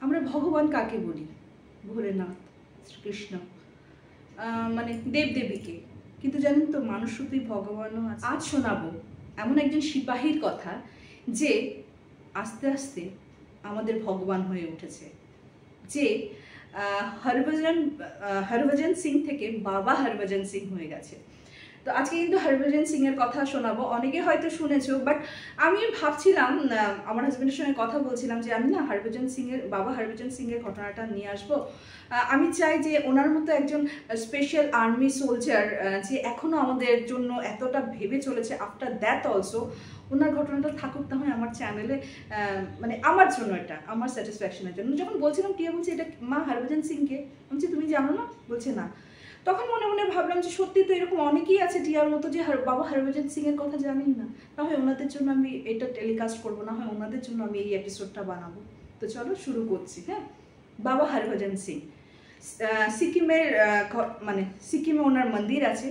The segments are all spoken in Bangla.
আমরা ভগবান কাকে বলি? ভোলেনাথ, শ্রীকৃষ্ণ, মানে দেবদেবীকে। কিন্তু জানেন তো মানুষরূপী ভগবানও আছে। আজ শোনাবো এমন একজন সিপাহীর কথা যে আস্তে আস্তে আমাদের ভগবান হয়ে উঠেছে, যে হরভজন সিং থেকে বাবা হরভজন সিং হয়ে গেছে। তো আজকে কিন্তু হরভজন সিং এর কথা শোনাবো। অনেকে হয়তো শুনেছো, বাট আমি ভাবছিলাম, আমার হাজবেন্ডের সঙ্গে কথা বলছিলাম যে আমি না বাবা হরভজন সিং এর ঘটনাটা নিয়ে আসবো। আমি চাই যে ওনার মতো একজন স্পেশাল আর্মি সোলজার যে এখনো আমাদের জন্য এতটা ভেবে চলেছে, আফটার দ্যাট অলসো ওনার ঘটনাটা থাকুক না হয় আমার চ্যানেলে, মানে আমার জন্য, এটা আমার স্যাটিসফ্যাকশনের জন্য। যখন বলছিলাম টিয়া বলছে এটা মা হরভজন সিংকে, বলছি তুমি জানো না? বলছে না। তখন মনে মনে ভাবলাম যে সত্যি তো এরকম অনেকেই আছে টিয়ার মতো যে বাবা হরভজন সিং এর কথা জানেই না। না হয় ওনাদের জন্য আমি এটা টেলিকাস্ট করবো, না হয় ওনাদের জন্য আমি এই এপিসোডটা বানাবো। তো চলো শুরু করছি। হ্যাঁ, বাবা হরভজন সিং সিকিমের, মানে সিকিমে ওনার মন্দির আছে।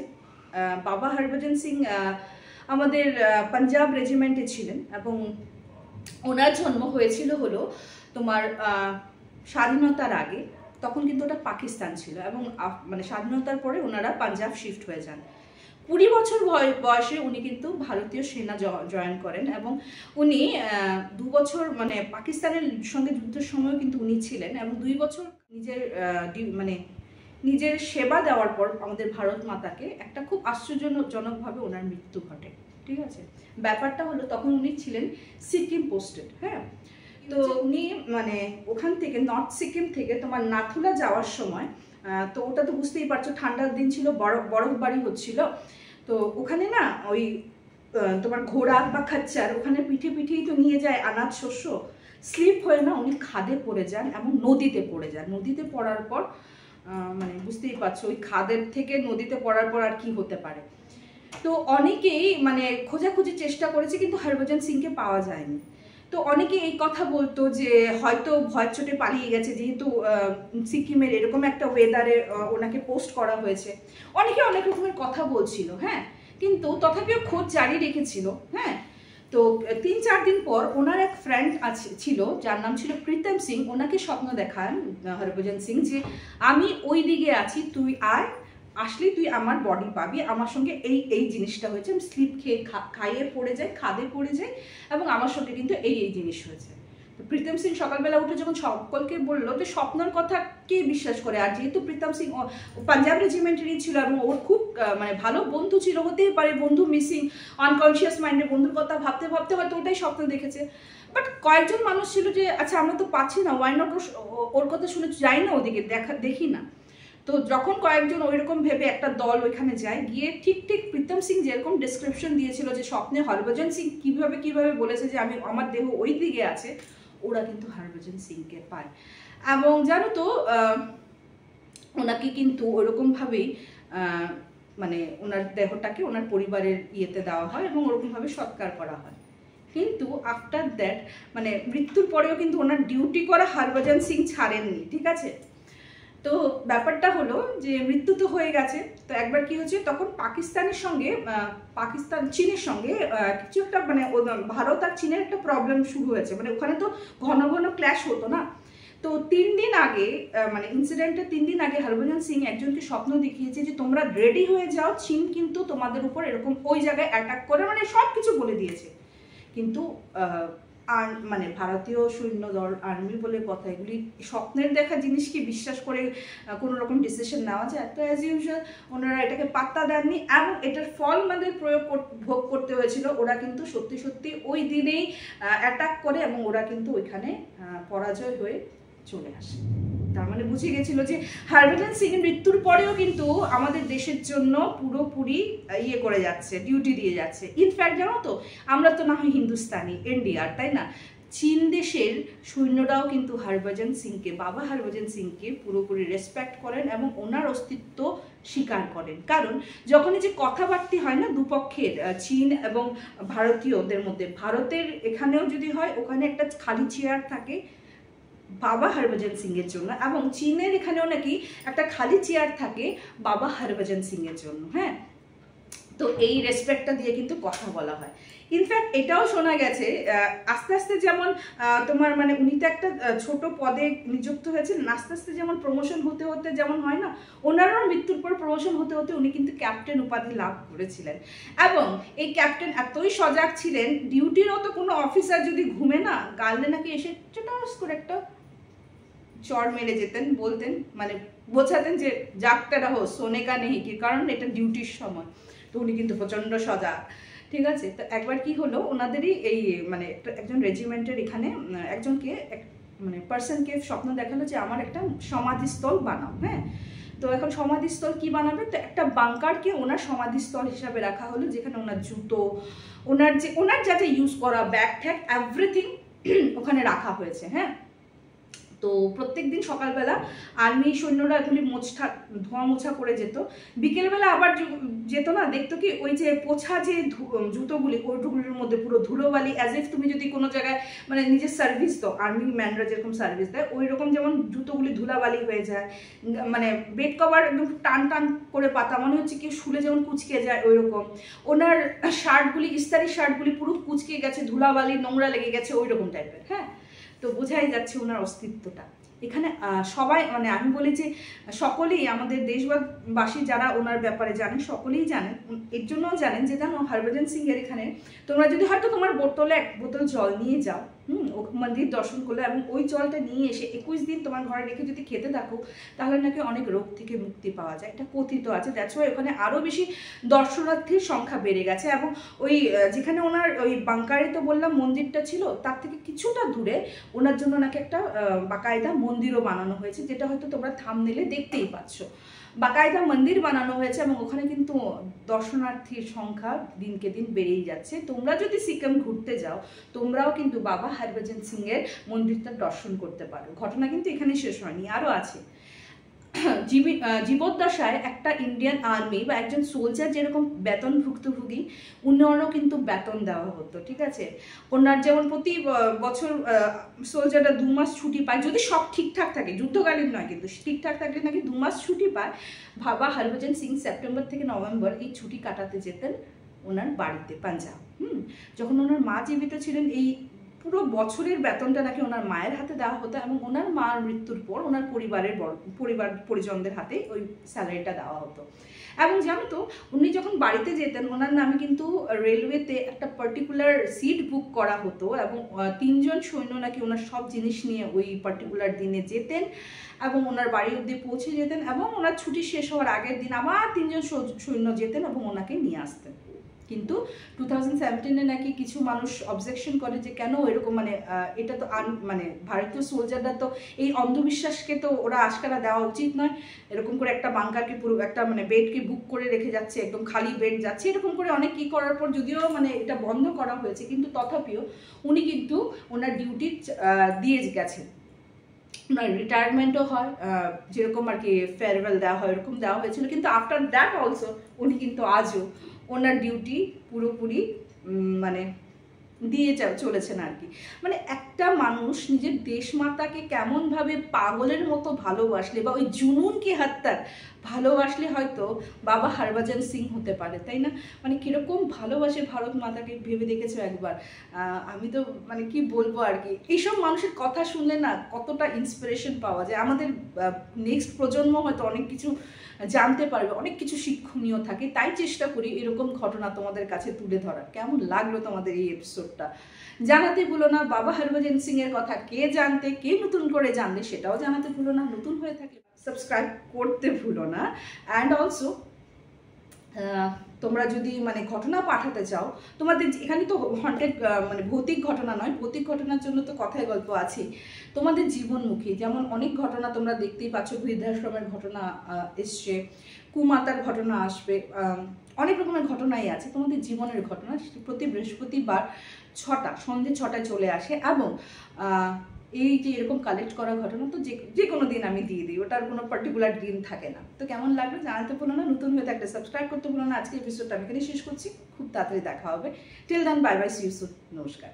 বাবা হরভজন সিং আমাদের পাঞ্জাব রেজিমেন্টে ছিলেন এবং ওনার জন্ম হয়েছিল হলো তোমার স্বাধীনতার আগে। তখন কিন্তু ওটা পাকিস্তান ছিল এবং মানে স্বাধীনতার পরে ওনারা পাঞ্জাব শিফট হয়ে যান। 20 বছর বয়সে উনি কিন্তু ভারতীয় সেনা জয়েন করেন এবং উনি 2 বছর মানে পাকিস্তানের সঙ্গে যুদ্ধের সময় কিন্তু উনি ছিলেন এবং 2 বছর নিজের সেবা দেওয়ার পর আমাদের ভারত মাতাকে একটা খুব আশ্চর্যজনকভাবে ওনার মৃত্যু ঘটে। ঠিক আছে, ব্যাপারটা হলো তখন উনি ছিলেন সিকিম পোস্টেড। হ্যাঁ, তো উনি মানে ওখান থেকে নর্থ সিকিম থেকে তোমার নাথুলা যাওয়ার সময়, তো ওটা তো বুঝতেই পারছো ঠান্ডার দিন ছিল, বরফবারি হচ্ছিল। তো ওখানে না ওই তোমার ঘোড়া বা খাচ্চার ওখানে পিঠেই তো নিয়ে যায় আনাজ শস্য। স্লিপ হয়ে না উনি খাদে পড়ে যান এবং নদীতে পড়ে যান। নদীতে পড়ার পর মানে বুঝতেই পারছো ওই খাদের থেকে নদীতে পড়ার পর আর কি হতে পারে। তো অনেকেই মানে খোঁজাখুঁজি চেষ্টা করেছে কিন্তু হরভজন সিংকে পাওয়া যায়নি। তো অনেকে এই কথা বলতো যে হয়তো ভয় চোটে পালিয়ে গেছে, যেহেতু সিকিমের এরকম একটা ওয়েদারে ওনাকে পোস্ট করা হয়েছে। অনেকে অনেক রকমের কথা বলছিল। হ্যাঁ, কিন্তু তথাপিও খোঁজ জারি রেখেছিল। হ্যাঁ, তো 3-4 দিন পর ওনার এক ফ্রেন্ড ছিল যার নাম ছিল প্রীতম সিং। ওনাকে স্বপ্ন দেখান হরভজন সিং যে আমি ওই দিকে আছি, তুই আয়, আসলে তুই আমার বডি পাবি, আমার সঙ্গে এই জিনিসটা হয়েছে, আমি স্লিপ খেয়ে খাইয়ে পড়ে যাই, খাদে পড়ে যাই এবং আমার সঙ্গে কিন্তু এই জিনিস হয়েছে। তো প্রীতম সিং সকালবেলা উঠে যখন সকলকে বললো, তো স্বপ্নের কথা কে বিশ্বাস করে? আর যেহেতু প্রীতম সিং পাঞ্জাব রেজিমেন্টেরই ছিল এবং ওর খুব মানে ভালো বন্ধু ছিল, হতেই পারে বন্ধু মিসিং, আনকনসিয়াস মাইন্ডে বন্ধুর কথা ভাবতে ভাবতে হয়তো ওটাই স্বপ্ন দেখেছে। বাট কয়েকজন মানুষ ছিল যে আচ্ছা আমরা তো পাচ্ছি না, ওয়াই নট ওর কথা শুনে যাই না ওদিকে, দেখি না। তো যখন কয়েকজন ওইরকম ভেবে একটা দল ওইখানে যায়, গিয়ে ঠিক প্রীতম সিং যেরকম ডেসক্রিপশন দিয়েছিল যে স্বপ্নে হরভজন সিং কিভাবে বলেছে যে আমার দেহ ওই দিকে আছে, ওরা কিন্তু হরভজন সিংকে পায়। এবং জানো তো ওনাকে কিন্তু ওরকমভাবেই মানে ওনার দেহটাকে ওনার পরিবারের ইয়েতে দেওয়া হয় এবং ওরকমভাবে সৎকার করা হয়। কিন্তু আফটার দ্যাট মানে মৃত্যুর পরেও কিন্তু ওনার ডিউটি করা হরভজন সিং ছাড়েননি। ঠিক আছে, তো ব্যাপারটা হলো যে মৃত্যু তো হয়ে গেছে। তো একবার কি হয়েছে, তখন চীনের সঙ্গে কিছু একটা মানে ভারত আর চীনের একটা প্রবলেম শুরু হয়েছে। মানে ওখানে তো ঘন ঘন ক্ল্যাশ হতো না। তো 3 দিন আগে মানে ইনসিডেন্টের 3 দিন আগে হরভজন সিং একজনকে স্বপ্ন দেখিয়েছে যে তোমরা রেডি হয়ে যাও, চীন কিন্তু তোমাদের উপর এরকম ওই জায়গায় অ্যাটাক করে, মানে সব কিছু বলে দিয়েছে। কিন্তু আর মানে ভারতীয় সৈন্যদল, আর্মি বলে কথা, এগুলি স্বপ্নের দেখা জিনিসকে বিশ্বাস করে কোনো রকম ডিসিশন নেওয়া যায়? তো অ্যাজ ইউজুয়াল ওনারা এটাকে পাত্তা দেননি এবং এটার ফল আমাদের ভোগ করতে হয়েছিল। ওরা কিন্তু সত্যি ওই দিনেই অ্যাটাক করে এবং ওরা কিন্তু ওইখানে পরাজয় হয়ে চলে আসে। তার মানে বুঝে গেছিল যে হরভজন সিং এর মৃত্যুর পরেও কিন্তু আমাদের দেশের জন্য পুরোপুরি ইয়ে করে যাচ্ছে, ডিউটি দিয়ে যাচ্ছে। ইনফ্যাক্ট জানো তো, আমরা তো না হয় হিন্দুস্তানি ইন্ডিয়ার, তাই না? চীন দেশের সৈন্যরাও কিন্তু বাবা হরভজন সিংকে পুরোপুরি রেসপেক্ট করেন এবং ওনার অস্তিত্ব স্বীকার করেন। কারণ যখনই যে কথাবার্তা হয় না দুপক্ষের, চীন এবং ভারতীয়দের মধ্যে, ভারতের এখানেও যদি হয় ওখানে একটা খালি চেয়ার থাকে বাবা হরভজন সিং এর জন্য, এবং চীনের এখানেও নাকি একটা খালি চেয়ার থাকে বাবা হরভজন সিং এর জন্য। হ্যাঁ, তো এই রেসপেক্টটা দিয়ে কিন্তু কথা বলা হয়। ইনফ্যাক্ট এটাও শোনা গেছে আস্তে আস্তে যেমন তোমার মানে উনি তো একটা ছোট পদে নিযুক্ত হয়েছিলেন, আস্তে আস্তে যেমন প্রমোশন হতে হতে যেমন হয় না, ওনারও মৃত্যুর পর প্রমোশন হতে হতে উনি কিন্তু ক্যাপ্টেন উপাধি লাভ করেছিলেন। এবং এই ক্যাপ্টেন এতই সজাগ ছিলেন, ডিউটিরও তো কোনো অফিসার যদি ঘুমে না, গালে নাকি এসে চটাস করে একটা চড় মেরে যেতেন, বলতেন মানে বোঝাতেন যে জাগতে রহো সোনে কা নেই কি, কারণ এটা ডিউটির সময়। তো উনি কিন্তু প্রচণ্ড সজাগ, ঠিক আছে। তো একবার কি হলো, ওনাদেরই এই মানে একজন রেজিমেন্টের এখানে একজনকে মানে পার্সনকে স্বপ্ন দেখালো যে আমার একটা সমাধিস্থল বানাও। হ্যাঁ, তো এখন সমাধিস্থল কি বানাবে, তো একটা বাংকারকে ওনার সমাধিস্থল হিসাবে রাখা হলো, যেখানে ওনার জুতো, ওনার যা যা ইউজ করা ব্যাগ ট্যাগ এভরিথিং ওখানে রাখা হয়েছে। হ্যাঁ, তো প্রত্যেক দিন সকালবেলা আর্মি সৈন্যরা এগুলি ধোয়া মোছা করে যেত, বিকেলবেলা আবার যেত না, দেখতো কি ওই যে পোছা যে জুতোগুলি, ওইগুলির মধ্যে পুরো ধুলোবালি, অ্যাজ ইফ তুমি যদি কোনো জায়গায় মানে নিজের সার্ভিস দাও, আর্মি ম্যানরা যেরকম সার্ভিস দেয় ওই রকম, যেমন জুতোগুলি ধুলাবালি হয়ে যায়, মানে বেড কভার একদম টান টান করে পাতা, মনে হচ্ছে কি শুলে যেমন কুচকে যায় ওই রকম। ওনার শার্টগুলি, ইস্তারি শার্টগুলি পুরো কুচকে গেছে, ধুলাবালি নোংরা লেগে গেছে ওই রকম টাইপের। হ্যাঁ, তো বোঝাই যাচ্ছে ওনার অস্তিত্বটা এখানে। সবাই মানে আমি বলি যে সকলেই আমাদের দেশবাসী যারা ওনার ব্যাপারে জানেন, সকলেই জানেন, এর জন্যও জানেন যে জানো হরভজন সিং এর এখানে তোমরা যদি হয়তো তোমার বোতলে এক বোতল জল নিয়ে যাও, মন্দির দর্শন করলে, এবং ওই জলটা নিয়ে এসে 21 দিন তোমার ঘরে রেখে যদি খেতে থাকো, তাহলে নাকি অনেক রোগ থেকে মুক্তি পাওয়া যায়, এটা কথিত আছে। দ্যাটস ওয়াই ওখানে আরও বেশি দর্শনার্থীর সংখ্যা বেড়ে গেছে। এবং ওই যেখানে ওনার ওই বাংকারে তো বললাম মন্দিরটা ছিল, তার থেকে কিছুটা দূরে ওনার জন্য নাকি একটা বাকায়দা মন্দিরও বানানো হয়েছে, যেটা হয়তো তোমরা থাম্বনেলে দেখতেই পাচ্ছ। বাকায়দা মন্দির বানানো হয়েছে এবং ওখানে কিন্তু দর্শনার্থীর সংখ্যা দিনকে দিন বেড়েই যাচ্ছে। তোমরা যদি সিকিম ঘুরতে যাও, তোমরাও কিন্তু বাবা হরভজন সিং এর মন্দিরটা দর্শন করতে পারো। ঘটনা কিন্তু এখানে শেষ হয়নি, আরও আছে। জীবদ্দশায় একটা ইন্ডিয়ান আর্মি বা একজন সোলজার যেরকম বেতন ভুক্তভোগী, উনারও কিন্তু বেতন দেওয়া হতো, ঠিক আছে। ওনার যেমন প্রতি বছর সোলজাররা 2 মাস ছুটি পায়, যদি সব ঠিকঠাক থাকে, যুদ্ধকালীন নয় কিন্তু, ঠিকঠাক থাকলে নাকি 2 মাস ছুটি পায়। বাবা হরভজন সিং সেপ্টেম্বর থেকে নভেম্বর এই ছুটি কাটাতে যেতেন ওনার বাড়িতে পাঞ্জাব। যখন ওনার মা জীবিত ছিলেন, এই পুরো বছরের বেতনটা নাকি ওনার মায়ের হাতে দেওয়া হতো, এবং ওনার মার মৃত্যুর পর ওনার পরিবার পরিজনদের হাতে ওই স্যালারিটা দেওয়া হতো। এবং জানো তো, উনি যখন বাড়িতে যেতেন, ওনার নামে কিন্তু রেলওয়েতে একটা পার্টিকুলার সিট বুক করা হতো, এবং 3 জন সৈন্য নাকি ওনার সব জিনিস নিয়ে ওই পার্টিকুলার দিনে যেতেন এবং ওনার বাড়ি অবধি পৌঁছে যেতেন, এবং ওনার ছুটি শেষ হওয়ার আগের দিন আবার 3 জন সৈন্য যেতেন এবং ওনাকে নিয়ে আসতেন। কিন্তু 2017-এ নাকি কিছু মানুষ অবজেকশন করে যে কেন এরকম, মানে এটা তো মানে ভারতীয় সোলজাররা তো এই অন্ধবিশ্বাসকে তো ওরা আশকারা দেওয়া উচিত নয়, এরকম করে একটা বাংকারকে পুরো একটা মানে বেডকে বুক করে রেখে যাচ্ছে, একদম খালি বেড যাচ্ছে, এরকম করে অনেক কি করার পর যদিও মানে এটা বন্ধ করা হয়েছে, কিন্তু তথাপিও উনি কিন্তু ওনার ডিউটি দিয়ে গেছেন। ওনার রিটায়ারমেন্টও হয়, যেরকম আর কি ফেয়ারওয়েল দেওয়া হয় এরকম দেওয়া হয়েছিল, কিন্তু আফটার দ্যাট অলসো উনি কিন্তু আজও ওনার ডিউটি পুরোপুরি মানে দিয়ে চলেছেন আর কি। মানে একটা মানুষ নিজের দেশমাতাকে কেমনভাবে পাগলের মতো ভালোবাসলে, বা ওই জুনুন কি হাত্তার ভালোবাসলে হয়তো বাবা হরভজন সিং হতে পারে, তাই না? মানে কিরকম ভালোবাসে ভারত মাতাকে ভেবে দেখেছো একবার? আমি তো মানে কি বলবো আর কি, এইসব মানুষের কথা শুনলে না কতটা ইন্সপিরেশন পাওয়া যায়। আমাদের নেক্সট প্রজন্ম হয়তো অনেক কিছু জানতে পারবে, অনেক কিছু শিক্ষণীয় থাকে, তাই চেষ্টা করি এরকম ঘটনা তোমাদের কাছে তুলে ধরার। কেমন লাগলো তোমাদের এই এপিসোডটা জানাতে ভুলো না। বাবা হরভজন সিং এর কথা কে জানতে, কে নতুন করে জানলে সেটাও জানাতে ভুলো না। নতুন হয়ে থাকলে সাবস্ক্রাইব করতে ভুলো না। অ্যান্ড অলসো তোমরা যদি মানে ঘটনা পাঠাতে চাও, তোমাদের এখানে তো হন্টেড মানে ভৌতিক ঘটনা নয়, ভৌতিক ঘটনার জন্য তো কথায় গল্প আছে, তোমাদের জীবনমুখী যেমন অনেক ঘটনা তোমরা দেখতেই পাচ্ছ, বৃদ্ধাশ্রমের ঘটনা এসছে, কুমাতার ঘটনা আসবে, অনেক রকমের ঘটনাই আছে। তোমাদের জীবনের ঘটনা প্রতি বৃহস্পতিবার সন্ধ্যে 6টায় চলে আসে, এবং এই যে এরকম কালেক্ট করা ঘটনা তো যে কোনো দিন আমি দিয়ে দিই, ওটার কোনো পার্টিকুলার দিন থাকে না। তো কেমন লাগলো জানাতে ভুলো না। নতুন হয়ে থাকলে সাবস্ক্রাইব করতে ভুলো না। আজকে এপিসোডটা আমি এখানে শেষ করছি, খুব তাড়াতাড়ি দেখা হবে। Till then bye bye, see you soon, নমস্কার।